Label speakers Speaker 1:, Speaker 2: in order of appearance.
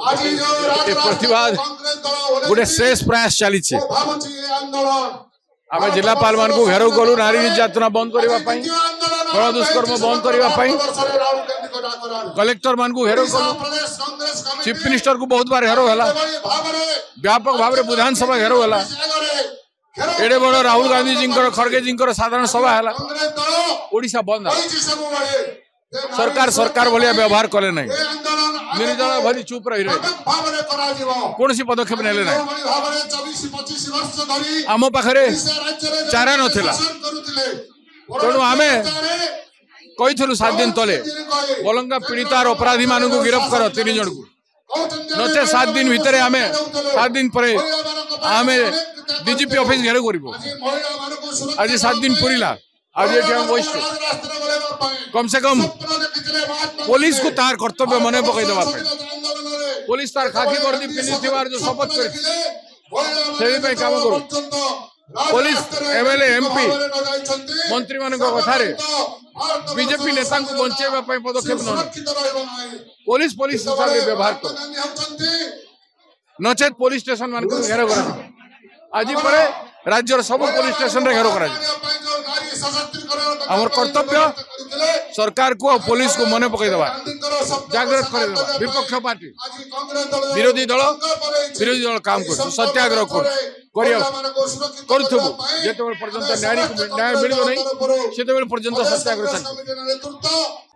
Speaker 1: प्रतिवाद गोटे शेष प्रयास चली आम जिलापाल मान को घेराव कलु नारी निर्यातना बंद करने गण दुष्कर्म बंद करने कलेक्टर मान को घेराव कलु चीफ मिनिस्टर को बहुत बार घेराव है व्यापक भाव में विधानसभा घेराव है एडे बड़ राहुल गांधी जी खड़गे जी साधारण सभा है ओडिशा बंद सरकार सरकार भाया व्यवहार कले ना निर्दल भरी चुप रही कौन सी पदक्षेप नेले ना आम पाखे चारा नथिला तेणु आम कही 7 दिन तले बलंगा पीड़ितार अपराधी मान को गिरफ्त कर 3 जन को नचे 7 दिन भितर आम 7 दिन पर आम डीजीपी ऑफिस घेर कर आज 7 दिन पूरीला आज ये बस कम से कम पुलिस को तार कर्तव्य मन पकईदेवा पुलिस तार खाकी वर्दी पिंधि जो शपथ कर काम करू पुलिस एमएलए एमपी मंत्री मान कथार बीजेपी नेता को बचाइवा पदक्षेप न पुलिस पुलिस हिसाब से व्यवहार कर नचेत पुलिस स्टेशन मान घेर कर आज पर राज्यर सब पुलिस स्टेशन रे घेर कर कर्तव्य सरकार को और पुलिस को मन पकईदेवा जागृत कर विपक्ष पार्टी विरोधी दल काम कर सत्याग्रह करूँ पर्यंत न्याय मिल नहीं से पर्यंत सत्याग्रह चलते।